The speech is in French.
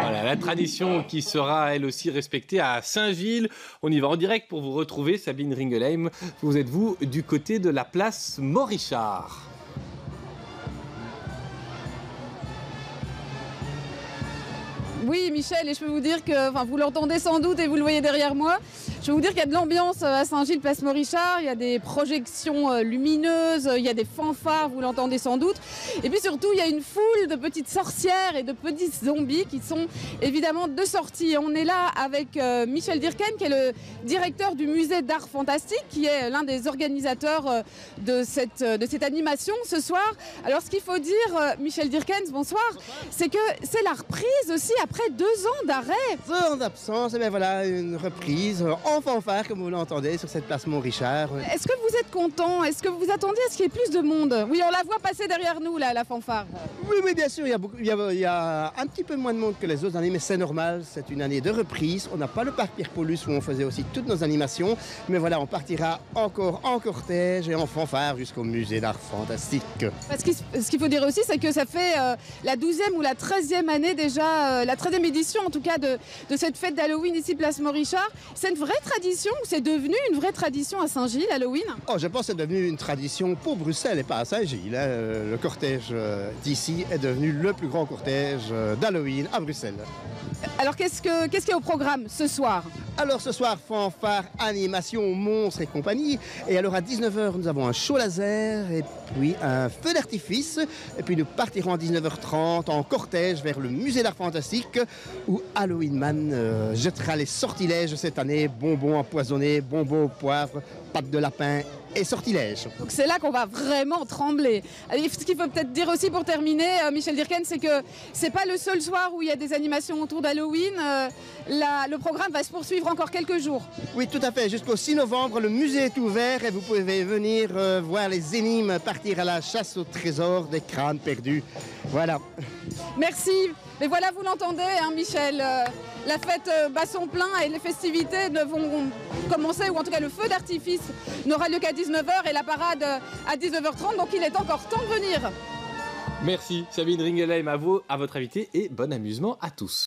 Voilà, la tradition qui sera elle aussi respectée à Saint-Gilles. On y va en direct pour vous retrouver, Sabine Ringelheim. Vous êtes du côté de la place Morichard. Oui, Michel, et je peux vous dire que, vous l'entendez sans doute et vous le voyez derrière moi, je peux vous dire qu'il y a de l'ambiance à Saint-Gilles, place Morichard, il y a des projections lumineuses, il y a des fanfares, vous l'entendez sans doute, et puis surtout il y a une foule de petites sorcières et de petits zombies qui sont évidemment de sortie. On est là avec Michel Dirken, qui est le directeur du musée d'art fantastique, qui est l'un des organisateurs de cette animation ce soir. Alors ce qu'il faut dire, Michel Dirken, bonsoir, c'est que c'est la reprise aussi après 2 ans d'arrêt. 2 ans d'absence, et bien voilà une reprise en fanfare comme vous l'entendez sur cette place Mont-Richard. Est-ce que vous êtes content? Est-ce que vous attendiez à ce qu'il y ait plus de monde? Oui, on la voit passer derrière nous là, la fanfare. Oui, bien sûr, il y a un petit peu moins de monde que les autres années, mais c'est normal, c'est une année de reprise. On n'a pas le parc Pierre Paulus où on faisait aussi toutes nos animations, mais voilà, on partira encore en cortège et en fanfare jusqu'au musée d'art fantastique. Parce que ce qu'il faut dire aussi, c'est que ça fait la 12e ou la 13e année déjà, la 13e édition en tout cas de cette fête d'Halloween ici place Morichard. C'est une vraie tradition ou c'est devenu une vraie tradition à Saint-Gilles, Halloween? Oh, je pense que c'est devenu une tradition pour Bruxelles et pas à Saint-Gilles. Hein. Le cortège d'ici est devenu le plus grand cortège d'Halloween à Bruxelles. Alors qu'est-ce qu'il y a au programme ce soir? Alors ce soir, fanfare, animation, monstres et compagnie. Et alors à 19h, nous avons un show laser et puis un feu d'artifice. Et puis nous partirons à 19h30 en cortège vers le musée d'art fantastique où Halloween Man jettera les sortilèges cette année. Bonbons empoisonnés, bonbons au poivre, pâtes de lapin et sortilèges. Donc c'est là qu'on va vraiment trembler. Ce qu'il faut peut-être dire aussi pour terminer, Michel Dirken, c'est que c'est pas le seul soir où il y a des animations autour d'Halloween. Le programme va se poursuivre encore quelques jours. Oui, tout à fait. Jusqu'au 6 novembre, le musée est ouvert et vous pouvez venir voir les énigmes, partir à la chasse au trésor des crânes perdus. Voilà. Merci. Mais voilà, vous l'entendez, hein, Michel. La fête bat son plein et les festivités vont commencer, ou en tout cas le feu d'artifice n'aura lieu qu'à 19h et la parade à 19h30. Donc il est encore temps de venir. Merci Sabine Ringelheim, à vous, à votre invité et bon amusement à tous.